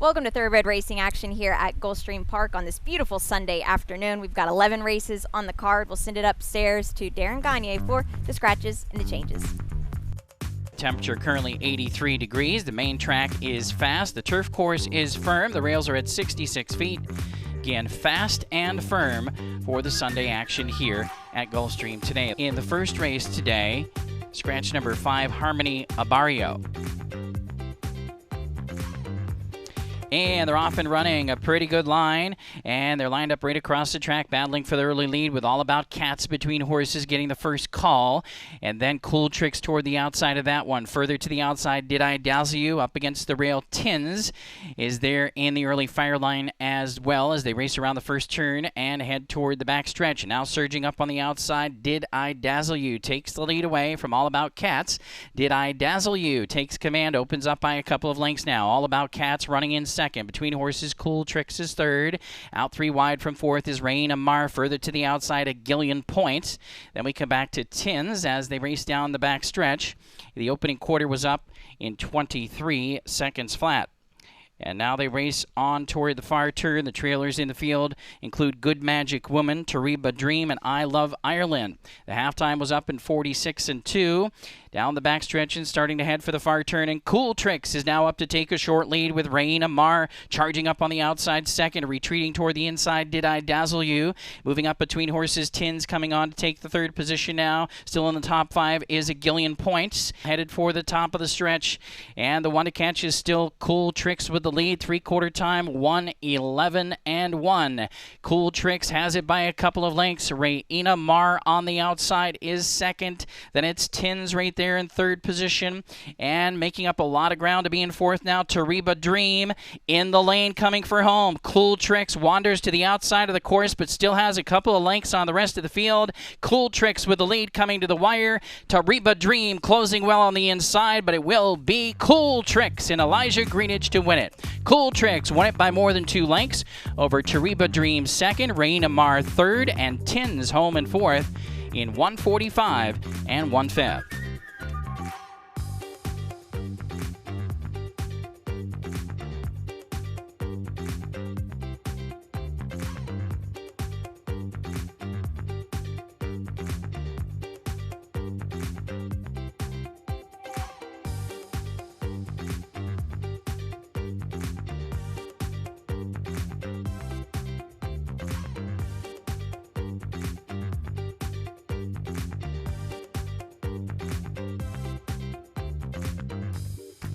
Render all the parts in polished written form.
Welcome to Thoroughbred Racing action here at Gulfstream Park on this beautiful Sunday afternoon. We've got 11 races on the card. We'll send it upstairs to Darren Gagne for the scratches and the changes. Temperature currently 83 degrees. The main track is fast. The turf course is firm. The rails are at 66 feet. Again, fast and firm for the Sunday action here at Gulfstream today. In the first race today, scratch number 5, Harmony Abario. And they're off and running, a pretty good line, and they're lined up right across the track, battling for the early lead with All About Cats between horses getting the first call, and then Cool Tricks toward the outside of that one. Further to the outside, Did I Dazzle You up against the rail. Tins is there in the early fire line as well as they race around the first turn and head toward the back stretch. Now surging up on the outside, Did I Dazzle You takes the lead away from All About Cats. Did I Dazzle You takes command, opens up by a couple of lengths now. All About Cats running in second. Between horses, Cool Tricks is third. Out 3 wide from fourth is Rain Amar. Further to the outside, A Gillian Point. Then we come back to Tins as they race down the back stretch. The opening quarter was up in 23 seconds flat. And now they race on toward the far turn. The trailers in the field include Good Magic Woman, Tariba Dream, and I Love Ireland. The halftime was up in 46-2. Down the backstretch and starting to head for the far turn, and Cool Tricks is now up to take a short lead with Rain Amar charging up on the outside second, retreating toward the inside, Did I Dazzle You. Moving up between horses, Tins coming on to take the third position now. Still in the top 5 is A Gillian Points, headed for the top of the stretch, and the one to catch is still Cool Tricks with the lead. 3/4 time, 1:11-1. Cool Tricks has it by a couple of lengths. Raina Mar on the outside is second. Then it's Tins right there in third position, and making up a lot of ground to be in fourth now, Tariba Dream in the lane coming for home. Cool Tricks wanders to the outside of the course but still has a couple of lengths on the rest of the field. Cool Tricks with the lead coming to the wire. Tariba Dream closing well on the inside, but it will be Cool Tricks and Elijah Greenidge to win it. Cool Tricks won it by more than 2 lengths over Tariba Dream second, Rain Amar third, and Tins home in fourth in 1:45 1/5.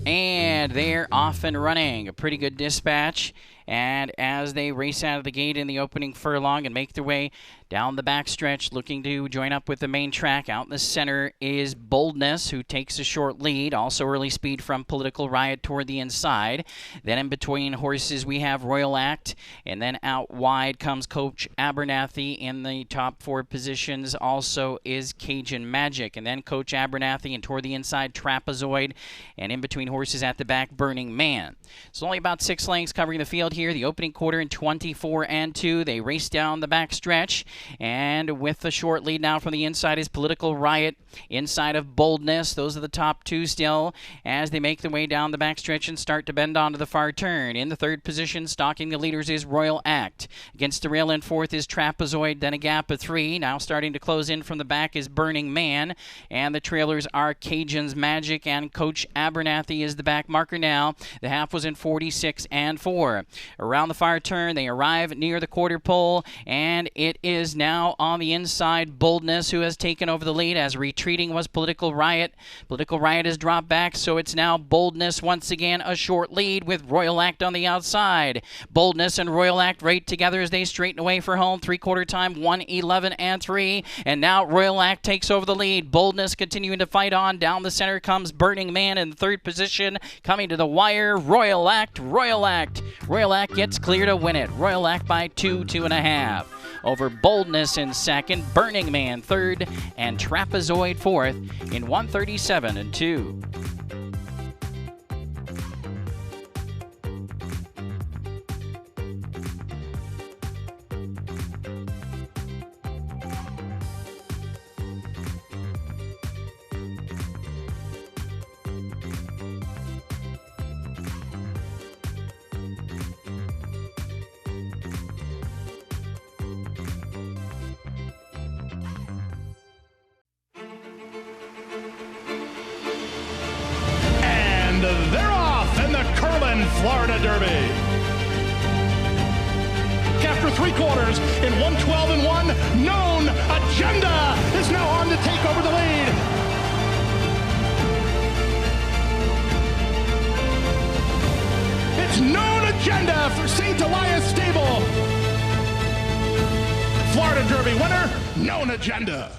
And they're off and running. A pretty good dispatch. And as they race out of the gate in the opening furlong and make their way down the backstretch, looking to join up with the main track, out in the center is Boldness, who takes a short lead. Also early speed from Political Riot toward the inside. Then in between horses, we have Royal Act. And then out wide comes Coach Abernathy in the top 4 positions. Also is Cajun Magic. And then Coach Abernathy, and toward the inside, Trapezoid. And in between horses at the back, Burning Man. So only about 6 lengths covering the field here. The opening quarter in 24-2. They race down the back stretch, and with the short lead now from the inside is Political Riot, inside of Boldness. Those are the top 2 still as they make their way down the back stretch and start to bend onto the far turn. In the third position, stalking the leaders, is Royal Act. Against the rail in fourth is Trapezoid, then a gap of 3. Now starting to close in from the back is Burning Man, and the trailers are Cajun's Magic, and Coach Abernathy is the back marker now. The half was in 46-4. Around the far turn, they arrive near the quarter pole, and it is now on the inside Boldness who has taken over the lead, as retreating was Political Riot. Political Riot has dropped back, so it's now Boldness once again a short lead with Royal Act on the outside. Boldness and Royal Act right together as they straighten away for home. 3/4 time, 1:11-3, and now Royal Act takes over the lead. Boldness continuing to fight on. Down the center comes Burning Man in third position, coming to the wire. Royal Act. Royal Act gets clear to win it. Royal Act by 2.5. Over Boldness in second, Burning Man third, and Trapezoid fourth in 1:37-2. Florida Derby. After 3 quarters in 112-1, Known Agenda is now on to take over the lead. It's Known Agenda for St. Elias Stable. Florida Derby winner, Known Agenda.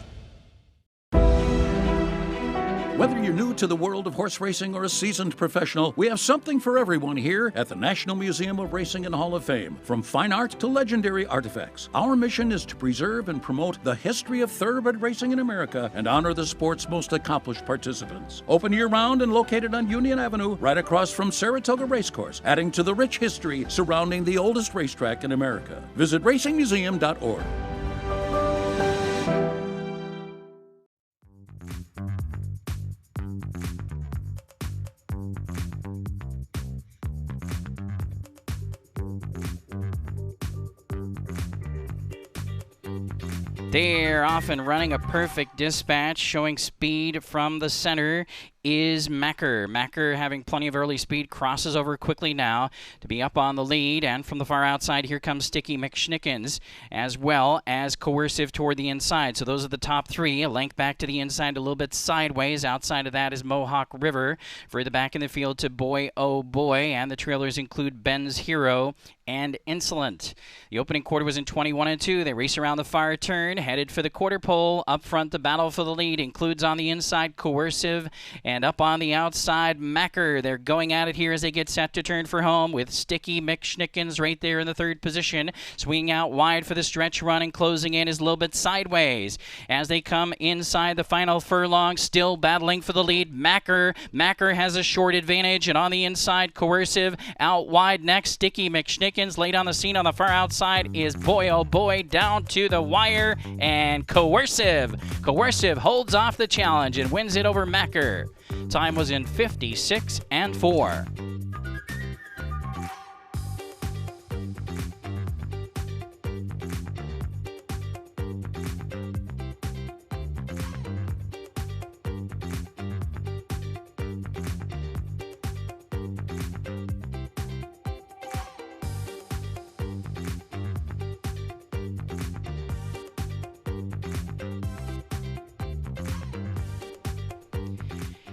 Whether you're new to the world of horse racing or a seasoned professional, we have something for everyone here at the National Museum of Racing and Hall of Fame. From fine art to legendary artifacts, our mission is to preserve and promote the history of thoroughbred racing in America and honor the sport's most accomplished participants. Open year-round and located on Union Avenue, right across from Saratoga Racecourse, adding to the rich history surrounding the oldest racetrack in America. Visit racingmuseum.org. They're off and running a perfect dispatch, showing speed from the center is Macker. Macker, having plenty of early speed, crosses over quickly now to be up on the lead. And from the far outside, here comes Sticky McSchnickens, as well as Coercive toward the inside. So those are the top 3. A length back to the inside, a little bit sideways. Outside of that is Mohawk River. Further back in the field to Boy Oh Boy. And the trailers include Ben's Hero and Insolent. The opening quarter was in 21-2. They race around the far turn, headed for the quarter pole. Up front, the battle for the lead includes on the inside Coercive, and up on the outside, Macker. They're going at it here as they get set to turn for home with Sticky McSchnickens right there in the 3rd position. Swinging out wide for the stretch run and closing in is a little bit sideways. As they come inside the final furlong, still battling for the lead, Macker. Macker has a short advantage, and on the inside, Coercive. Out wide next, Sticky McSchnickens. Late on the scene on the far outside is Boy Oh Boy down to the wire, and Coercive. Coercive holds off the challenge and wins it over Macker. Time was in 56-4.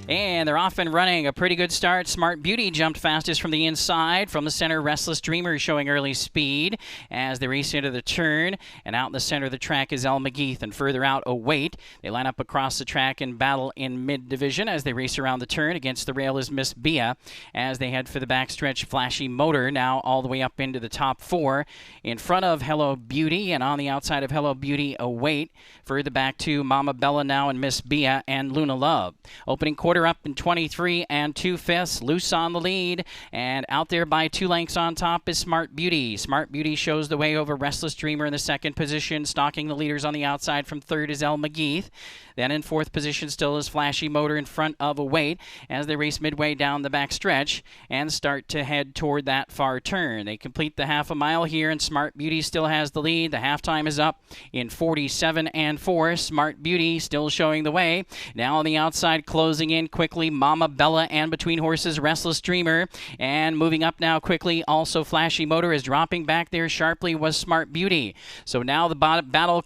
And they're off and running. A pretty good start. Smart Beauty jumped fastest from the inside. From the center, Restless Dreamer showing early speed as they race into the turn. And out in the center of the track is El McGeeth. And further out, Await. They line up across the track and battle in mid-division as they race around the turn. Against the rail is Miss Bia as they head for the backstretch. Flashy Motor now all the way up into the top 4. In front of Hello Beauty, and on the outside of Hello Beauty, Await. Further back to Mama Bella now and Miss Bia and Luna Love. Opening quarter up in 23 2/5. Loose on the lead, and out there by 2 lengths on top is Smart Beauty. Smart Beauty shows the way over Restless Dreamer in the 2nd position. Stalking the leaders on the outside from 3rd is El McGeeth. Then in 4th position still is Flashy Motor in front of Await as they race midway down the back stretch and start to head toward that far turn. They complete the half a mile here, and Smart Beauty still has the lead. The halftime is up in 47-4. Smart Beauty still showing the way. Now on the outside, closing in quickly, Mama Bella, and between horses, Restless Dreamer. And moving up now quickly, also Flashy Motor is dropping back there sharply was Smart Beauty. So now the battle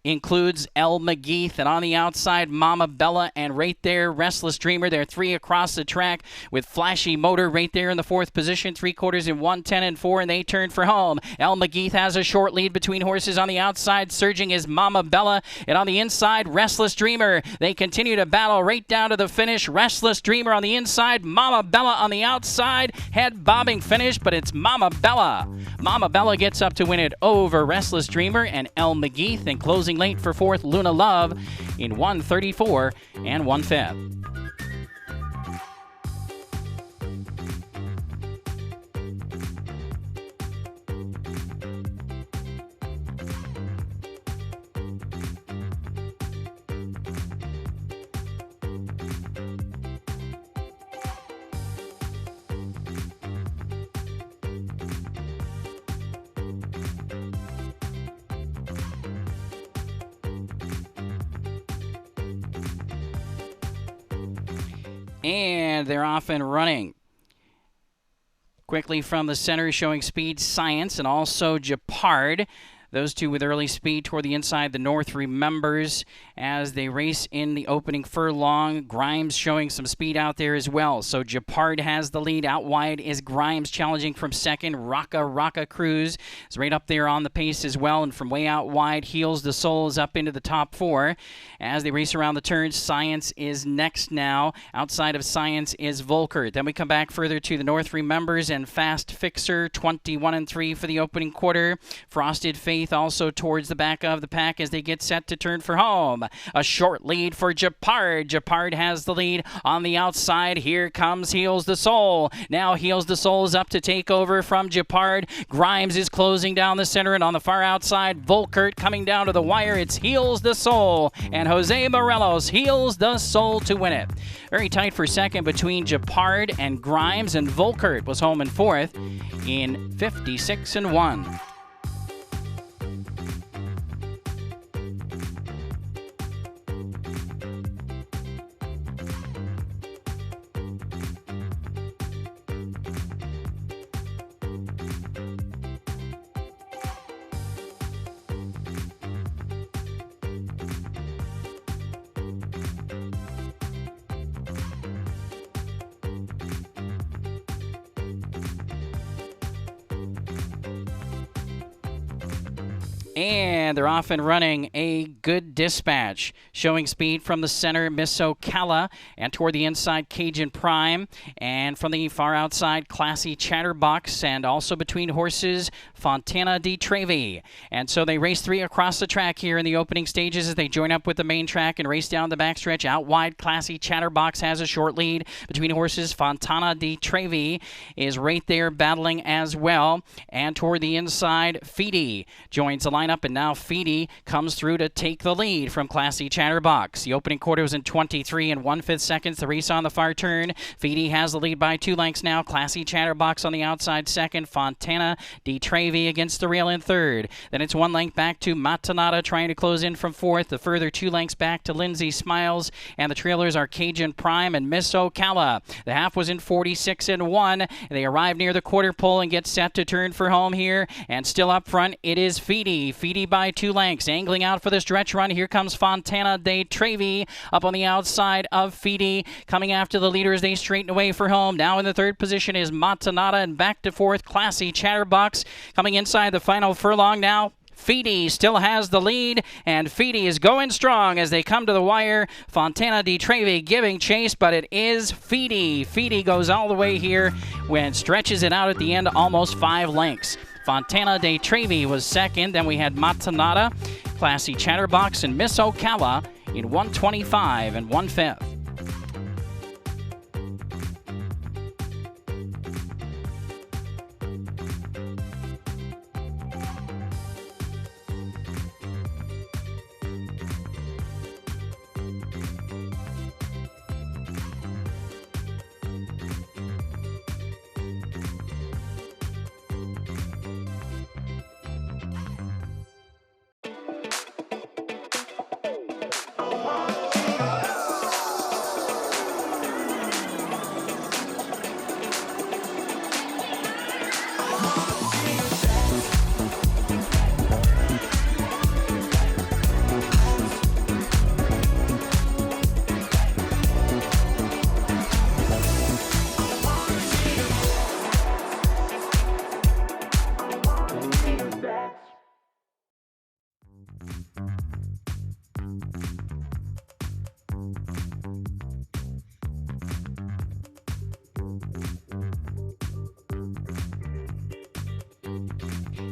includes El McGeeth, and on the outside, Mama Bella, and right there, Restless Dreamer. They're 3 across the track with Flashy Motor right there in the 4th position, 3/4 in 1:10-4, and they turn for home. El McGeeth has a short lead between horses. On the outside, surging is Mama Bella, and on the inside, Restless Dreamer. They continue to battle right down to the finish. Restless Dreamer on the inside, Mama Bella on the outside. Head bobbing finish, but it's Mama Bella. Mama Bella gets up to win it over Restless Dreamer and El McGeeth, and closing late for 4th, Luna Love in 1:34 1/5. And they're off and running. Quickly from the center, showing speed, Science, and also Japard. Those two with early speed toward the inside. The North remembers as they race in the opening furlong. Grimes showing some speed out there as well. So Japard has the lead. Out wide is Grimes challenging from second. Raka Cruz is right up there on the pace as well. And from way out wide, Heals the Soul is up into the top 4. As they race around the turns, Science is next now. Outside of Science is Volker. Then we come back further to the North remembers and Fast Fixer, 21-3 for the opening quarter. Frosted Faith also towards the back of the pack as they get set to turn for home. A short lead for Japard. Japard has the lead on the outside. Here comes Heals the Soul. Now Heals the Soul is up to take over from Japard. Grimes is closing down the center, and on the far outside, Volkert coming down to the wire. It's Heals the Soul, and Jose Morelos Heals the Soul to win it. Very tight for second between Japard and Grimes, and Volkert was home in fourth in 56-1. And they're off and running. A Good Dispatch, showing speed from the center, Miss Ocala, and toward the inside, Cajun Prime, and from the far outside, Classy Chatterbox, and also between horses, Fontana di Trevi. And so they race 3 across the track here in the opening stages as they join up with the main track and race down the backstretch. Out wide, Classy Chatterbox has a short lead between horses. Fontana di Trevi is right there battling as well. And toward the inside, Feedy joins the lineup, and now Feedy comes through to take the lead from Classy Chatterbox. The opening quarter was in 23 1/5 seconds. The race on the far turn. Feedy has the lead by 2 lengths now. Classy Chatterbox on the outside second. Fontana di Trevi against the rail in third. Then it's 1 length back to Matanata trying to close in from fourth. The further 2 lengths back to Lindsay Smiles. And the trailers are Cajun Prime and Miss Ocala. The half was in 46-1. They arrive near the quarter pole and get set to turn for home here. And still up front, it is Feedy. Feedy by 2 lengths. Angling out for the stretch run. Here comes Fontana di Trevi up on the outside of Feedy. Coming after the leaders, they straighten away for home. Now in the third position is Matanata, and back to fourth, Classy Chatterbox. Coming inside the final furlong now, Feedy still has the lead, and Feedy is going strong as they come to the wire. Fontana di Trevi giving chase, but it is Feedy. Feedy goes all the way here when stretches it out at the end, almost 5 lengths. Fontana di Trevi was second. Then we had Matanata, Classy Chatterbox, and Miss Ocala in 125 1/5.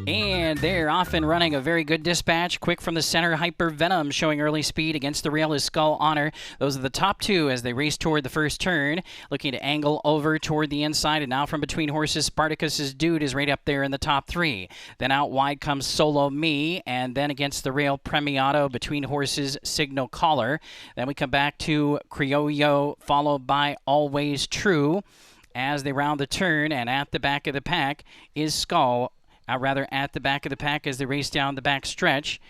And they're off and running. A Very Good Dispatch. Quick from the center, Hyper Venom showing early speed. Against the rail is Skull Honor. Those are the top 2 as they race toward the first turn. Looking to angle over toward the inside. And now from between horses, Spartacus's Dude is right up there in the top 3. Then out wide comes Solo Me. And then against the rail, Premiato. Between horses, Signal Caller. Then we come back to Criollo, followed by Always True as they round the turn. And at the back of the pack is Skull. At the back of the pack as they race down the back stretch.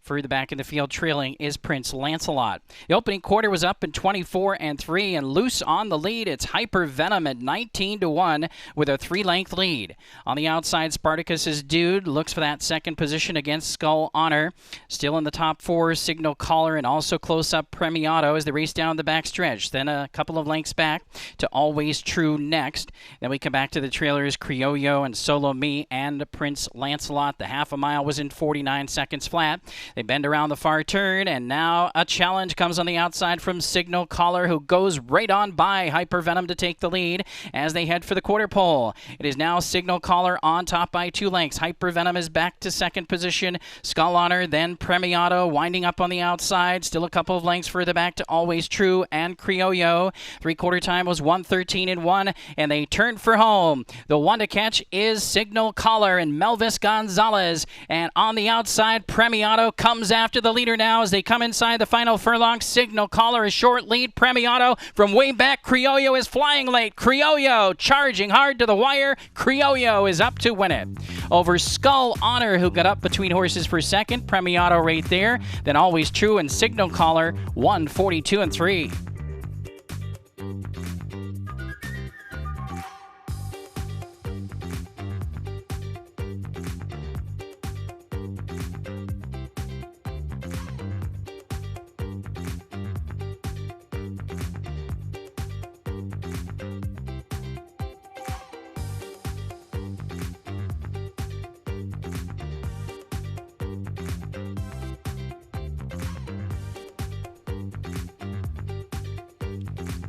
Further back in the field, trailing is Prince Lancelot. The opening quarter was up in 24-3, and loose on the lead. It's Hyper Venom at 19-1 with a 3-length lead. On the outside, Spartacus's Dude looks for that second position against Skull Honor. Still in the top 4, Signal Caller, and also close up Premiato as they race down the back stretch. Then a couple of lengths back to Always True next. Then we come back to the trailers, Criollo and Solo Me and Prince Lancelot. The half a mile was in 49 seconds flat. They bend around the far turn, and now a challenge comes on the outside from Signal Caller, who goes right on by Hyper Venom to take the lead as they head for the quarter pole. It is now Signal Caller on top by 2 lengths. Hyper Venom is back to second position. Skull Honor, then Premiato winding up on the outside. Still a couple of lengths further back to Always True and Criollo. 3/4 time was 1:13-1, and they turn for home. The one to catch is Signal Caller and Melvis Gonzalez, and on the outside, Premiato comes after the leader now as they come inside the final furlong. Signal Caller is short lead. Premiato from way back. Criollo is flying late. Criollo charging hard to the wire. Criollo is up to win it. Over Skull Honor, who got up between horses for second. Premiato right there. Then Always True and Signal Caller, 1:42-3.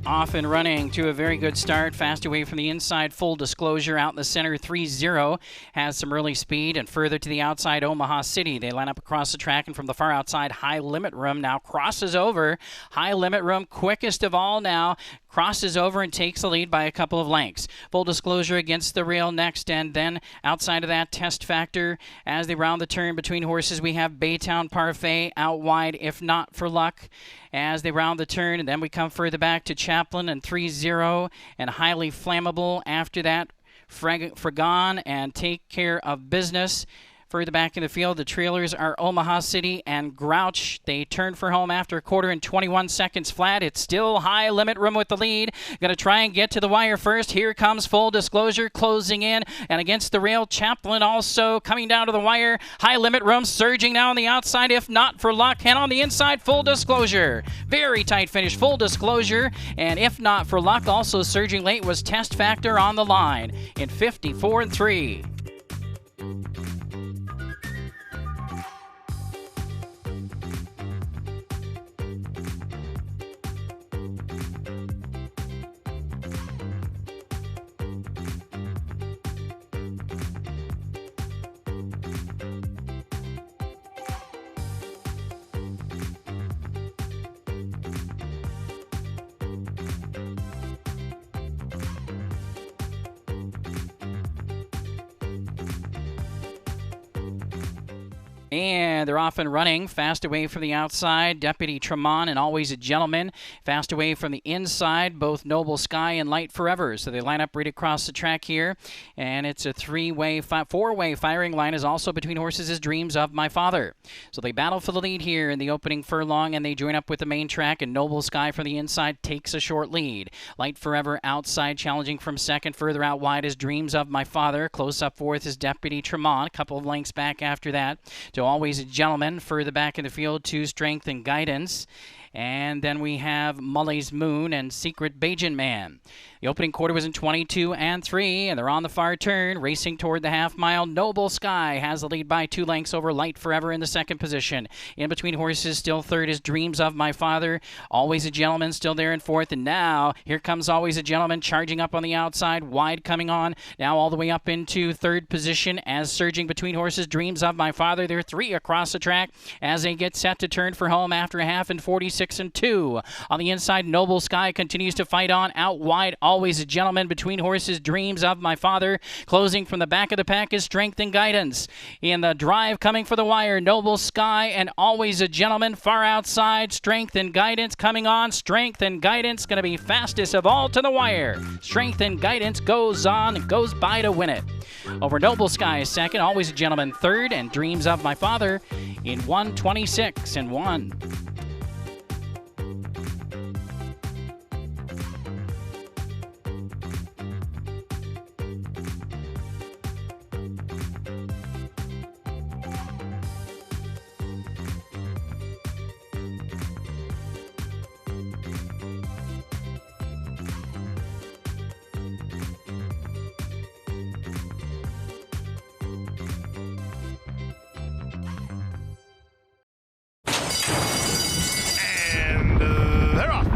Off and running to a very good start. Fast away from the inside. Full Disclosure out in the center. 3-0 has some early speed. And further to the outside, Omaha City. They line up across the track, and from the far outside, High Limit Room now crosses over. High Limit Room, quickest of all now, crosses over and takes the lead by a couple of lengths. Full Disclosure against the rail next, and then outside of that, Test Factor. As they round the turn between horses, we have Baytown Parfait out wide, If Not for Luck, as they round the turn. And then we come further back to Chaplin and 3-0 and Highly Flammable. After that, Fragon and Take Care of Business. Further back in the field, the trailers are Omaha City and Grouch. They turn for home after a quarter in 21 seconds flat. It's still High Limit Room with the lead. Going to try and get to the wire first. Here comes Full Disclosure closing in. And against the rail, Chaplin also coming down to the wire. High Limit Room surging now on the outside, If Not for Luck. And on the inside, Full Disclosure. Very tight finish, Full Disclosure. And If Not for Luck, also surging late, was Test Factor on the line in 54-3. And they're off and running. Fast away from the outside, Deputy Tremont and Always a Gentleman. Fast away from the inside, both Noble Sky and Light Forever. So they line up right across the track here. And it's a four-way firing line is also between horses' Dreams of My Father. So they battle for the lead here in the opening furlong, and they join up with the main track, and Noble Sky from the inside takes a short lead. Light Forever outside, challenging from second. Further out wide is Dreams of My Father. Close up fourth is Deputy Tremont. A couple of lengths back after that to Always a Gentleman. Further back in the field to Strength and Guidance. And then we have Mully's Moon and Secret Bajan Man. The opening quarter was in 22-3, and they're on the far turn, racing toward the half mile. Noble Sky has the lead by 2 lengths over Light Forever in the second position. In between horses, still third is Dreams of My Father. Always a Gentleman still there in fourth, and now here comes Always a Gentleman charging up on the outside, wide coming on, now all the way up into third position as surging between horses, Dreams of My Father. They're 3 across the track as they get set to turn for home after a half in 46-2. On the inside, Noble Sky continues to fight on out wide. Always a Gentleman between horses, Dreams of My Father. Closing from the back of the pack is Strength and Guidance. In the drive coming for the wire, Noble Sky and Always a Gentleman far outside. Strength and Guidance coming on. Strength and Guidance going to be fastest of all to the wire. Strength and Guidance goes on and goes by to win it. Over Noble Sky second, Always a Gentleman third, and Dreams of My Father in 1:26.1. And they're off.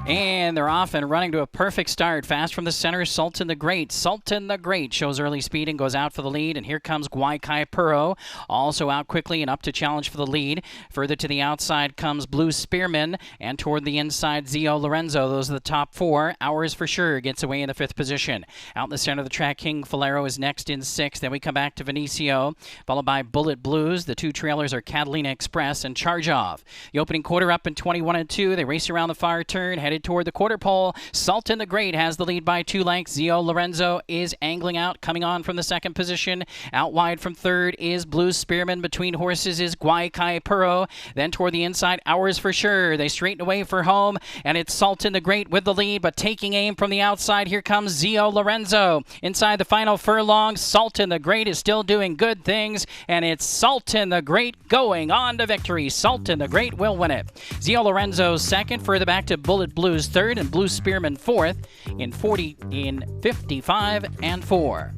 And they're off and running to a perfect start. Fast from the center, Sultan the Great. Sultan the Great shows early speed and goes out for the lead. And here comes Guaycaipuro, also out quickly and up to challenge for the lead. Further to the outside comes Blue Spearman, and toward the inside, Zio Lorenzo. Those are the top four. Ours for sure gets away in the fifth position. Out in the center of the track, King Falero is next in sixth. Then we come back to Vinicio, followed by Bullet Blues. The two trailers are Catalina Express and Charge Off. The opening quarter up in 21 and 2. They race around the far turn, headed toward the quarter pole. Sultan the Great has the lead by 2 lengths. Zio Lorenzo is angling out, coming on from the second position. Out wide from third is Blue Spearman. Between horses is Guaycaipuro. Then toward the inside, Ours for Sure. They straighten away for home, and it's Sultan the Great with the lead, but taking aim from the outside, here comes Zio Lorenzo. Inside the final furlong, Sultan the Great is still doing good things, and it's Sultan the Great going on to victory. Sultan the Great will win it. Zio Lorenzo second, further back to Bullet Blues third, and Blue Spearman fourth in 55 and 4.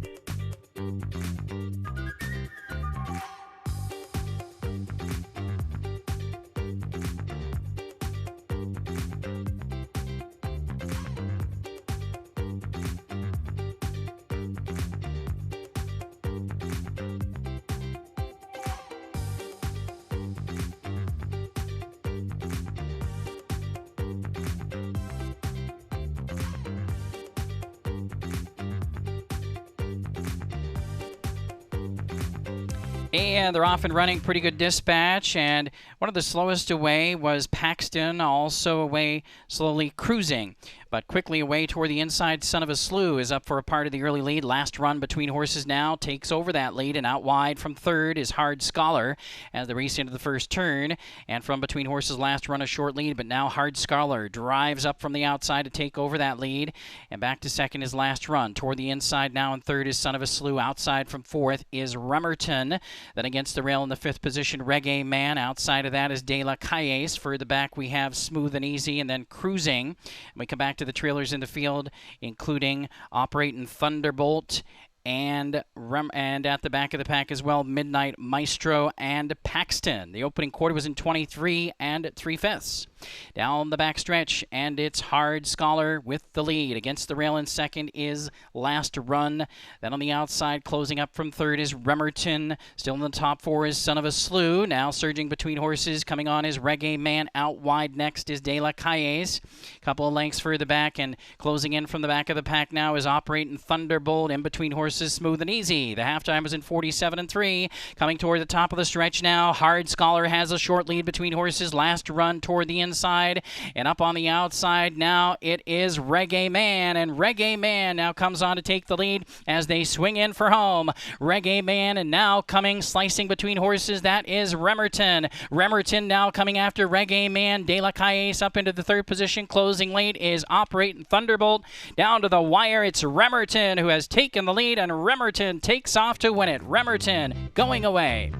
And they're off and running. Pretty good dispatch. And one of the slowest away was Paxton, also away slowly cruising. But quickly away toward the inside, Son of a Slew is up for a part of the early lead. Last run between horses now takes over that lead. And out wide from third is Hard Scholar as they race into the first turn. And from between horses, last run a short lead. But now Hard Scholar drives up from the outside to take over that lead. And back to second is Last Run. Toward the inside now in third is Son of a Slew. Outside from fourth is Remerton. Then against the rail in the fifth position, Reggae Man. Outside of that is De La Calles. Further back we have Smooth and Easy, and then Cruising. And we come back to the trailers in the field, including Operating Thunderbolt and at the back of the pack as well, Midnight Maestro and Paxton. The opening quarter was in 23 and 3/5. Down the back stretch, and it's Hard Scholar with the lead. Against the rail in second is Last Run. Then on the outside, closing up from third is Remerton. Still in the top four is Son of a Slew. Now surging between horses. Coming on is Reggae Man. Out wide next is De La Calles. Couple of lengths further back, and closing in from the back of the pack now is Operating Thunderbolt. In between horses, Smooth and Easy. The halftime was in 47 and 3. Coming toward the top of the stretch now, Hard Scholar has a short lead between horses. Last Run toward the inside, and up on the outside now it is Reggae Man, and Reggae Man now comes on to take the lead as they swing in for home. Reggae Man, and now coming slicing between horses, that is Remerton. Remerton now coming after Reggae Man. De La Calles up into the third position. Closing late is Operating Thunderbolt. Down to the wire, it's Remerton who has taken the lead, and Remerton takes off to win it. Remerton going away.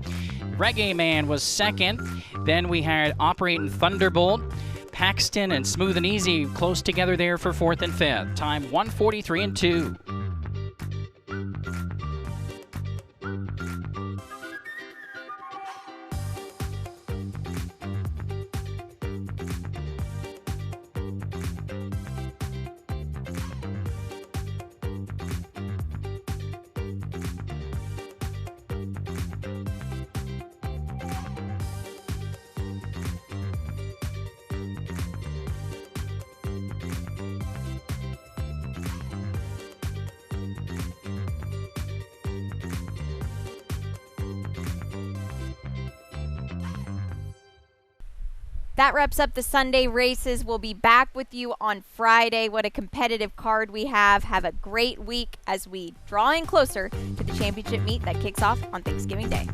Reggae Man was second. Then we had Operating Thunderbolt. Paxton and Smooth and Easy close together there for fourth and fifth. Time 1:43 and 2. That wraps up the Sunday races. We'll be back with you on Friday. What a competitive card we have. Have a great week as we draw in closer to the championship meet that kicks off on Thanksgiving Day.